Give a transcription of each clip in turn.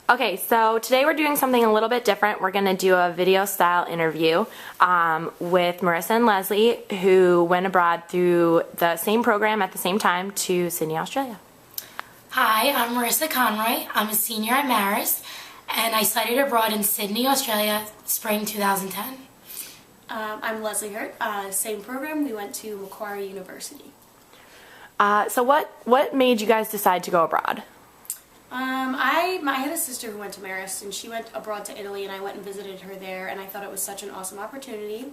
Okay, so today we're doing something a little bit different. We're going to do a video style interview with Marissa and Leslie, who went abroad through the same program at the same time to Sydney, Australia. Hi, I'm Marissa Conroy. I'm a senior at Marist, and I studied abroad in Sydney, Australia, spring 2010. I'm Leslie Hurt. Same program. We went to Macquarie University. So what made you guys decide to go abroad? I had a sister who went to Marist, and she went abroad to Italy, and I went and visited her there, and I thought it was such an awesome opportunity.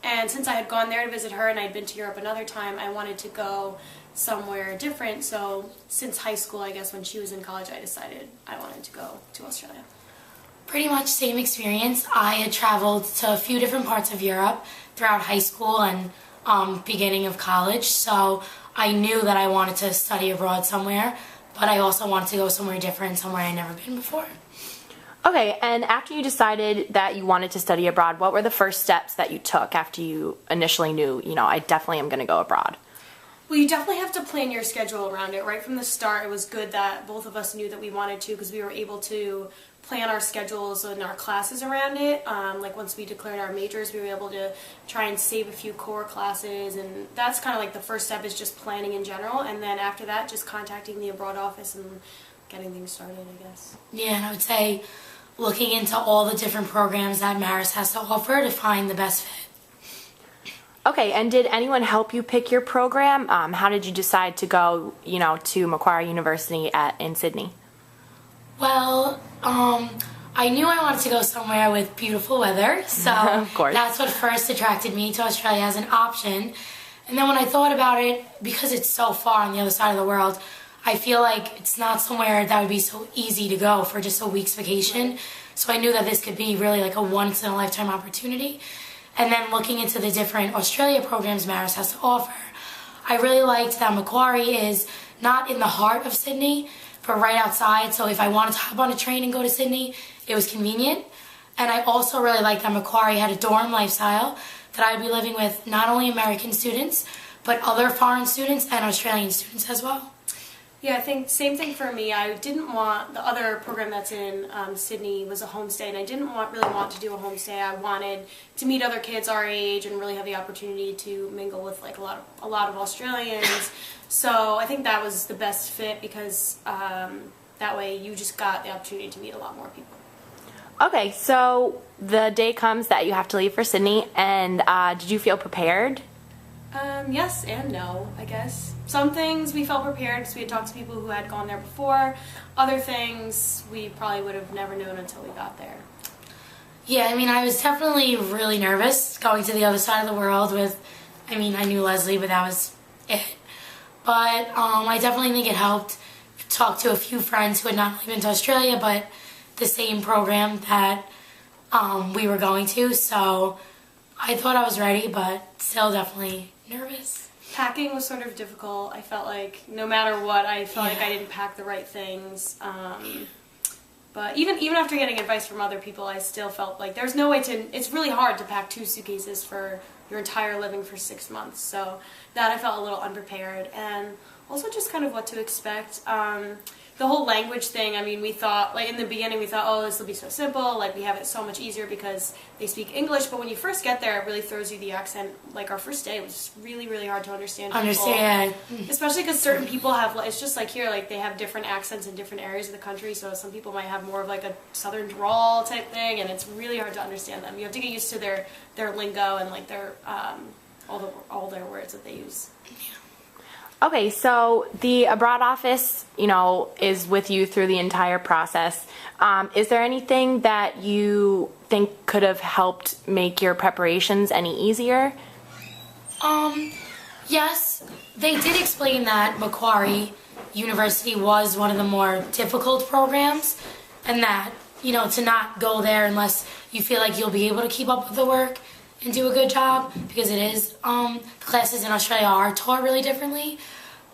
And since I had gone there to visit her, and I'd been to Europe another time, I wanted to go somewhere different. So since high school, I guess, when she was in college, I decided I wanted to go to Australia. Pretty much same experience. I had traveled to a few different parts of Europe throughout high school and beginning of college, so I knew that I wanted to study abroad somewhere, but I also wanted to go somewhere different, somewhere I'd never been before. Okay, and after you decided that you wanted to study abroad, what were the first steps that you took after you initially knew, I definitely am going to go abroad? Well, you definitely have to plan your schedule around it. Right from the start, it was good that both of us knew that we wanted to, because we were able to plan our schedules and our classes around it. Like once we declared our majors, we were able to try and save a few core classes, and that's kind of like the first step, is just planning in general, and then after that, just contacting the abroad office and getting things started, I guess. Yeah, and I would say looking into all the different programs that Marist has to offer to find the best fit. Okay, and did anyone help you pick your program? How did you decide to go, to Macquarie University in Sydney? Well, I knew I wanted to go somewhere with beautiful weather, so of course. That's what first attracted me to Australia as an option. And then when I thought about it, because it's so far on the other side of the world, I feel like it's not somewhere that would be so easy to go for just a week's vacation. So I knew that this could be really like a once-in-a-lifetime opportunity. And then looking into the different Australia programs Marist has to offer, I really liked that Macquarie is not in the heart of Sydney, but right outside. So if I wanted to hop on a train and go to Sydney, it was convenient. And I also really liked that Macquarie had a dorm lifestyle, that I'd be living with not only American students, but other foreign students and Australian students as well. Yeah, I think same thing for me. I didn't want, the other program that's in Sydney was a homestay, and I didn't really want to do a homestay. I wanted to meet other kids our age and really have the opportunity to mingle with like a lot of Australians. So I think that was the best fit, because that way you just got the opportunity to meet a lot more people. Okay, so the day comes that you have to leave for Sydney, and did you feel prepared? Yes and no, I guess. Some things we felt prepared because we had talked to people who had gone there before. Other things we probably would have never known until we got there. Yeah, I was definitely really nervous going to the other side of the world with, I knew Leslie, but that was it. But I definitely think it helped talk to a few friends who had not only been to Australia, but the same program that we were going to. So I thought I was ready, but still definitely nervous. Packing was sort of difficult. I felt like no matter what, I felt like I didn't pack the right things. But even after getting advice from other people, I still felt like there's no way to, it's really hard to pack 2 suitcases for your entire living for 6 months. So that I felt a little unprepared, and also just kind of what to expect. The whole language thing, we thought, like in the beginning we thought, oh, this will be so simple, like we have it so much easier because they speak English, but when you first get there, it really throws you the accent. Like our first day was really, really hard to understand people. Especially because certain people have, it's just like here, like they have different accents in different areas of the country, so some people might have more of like a southern drawl type thing, and it's really hard to understand them. You have to get used to their lingo and like their, all their words that they use. Okay, so the abroad office, is with you through the entire process. Is there anything that you think could have helped make your preparations any easier? Yes, they did explain that Macquarie University was one of the more difficult programs, and that, to not go there unless you feel like you'll be able to keep up with the work and do a good job, because it is, the classes in Australia are taught really differently,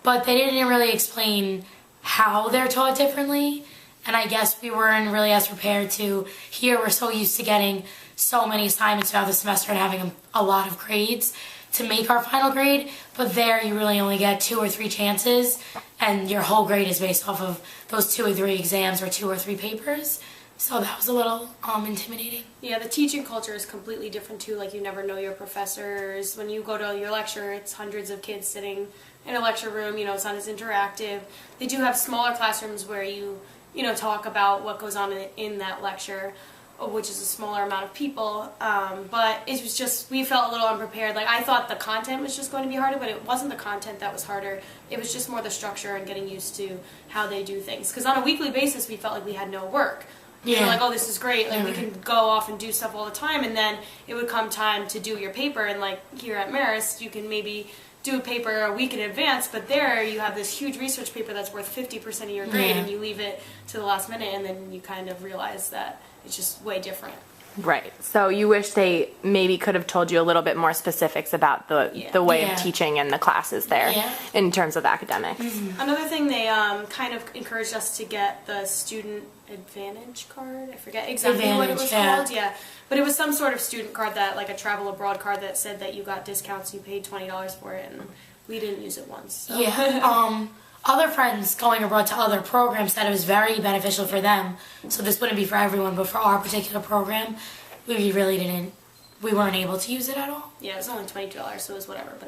but they didn't really explain how they're taught differently, and I guess we weren't really as prepared to. Here we're so used to getting so many assignments throughout the semester and having a lot of grades, to make our final grade, but there you really only get 2 or 3 chances, and your whole grade is based off of those 2 or 3 exams or 2 or 3 papers. So that was a little intimidating. Yeah, the teaching culture is completely different too. Like, you never know your professors. When you go to your lecture, it's hundreds of kids sitting in a lecture room. You know, it's not as interactive. They do have smaller classrooms where you talk about what goes on in that lecture, which is a smaller amount of people. But it was just, we felt a little unprepared. Like, I thought the content was just going to be harder, but it wasn't the content that was harder. It was just more the structure and getting used to how they do things. Because on a weekly basis, we felt like we had no work. Yeah. We're like, oh, this is great. Like, we can go off and do stuff all the time, and then it would come time to do your paper. And like here at Marist, you can maybe do a paper a week in advance, but there you have this huge research paper that's worth 50% of your grade, and you leave it to the last minute, and then you kind of realize that it's just way different. Right. So you wish they maybe could have told you a little bit more specifics about the way of teaching and the classes there in terms of academics. Another thing, they kind of encouraged us to get the student advantage card. I forget exactly what it was called. Yeah. But it was some sort of student card, that like a travel abroad card, that said that you got discounts, you paid $20 for it, and we didn't use it once. So. Yeah. Other friends going abroad to other programs said it was very beneficial for them. So this wouldn't be for everyone, but for our particular program, we weren't able to use it at all. Yeah, it was only $22, so it was whatever, but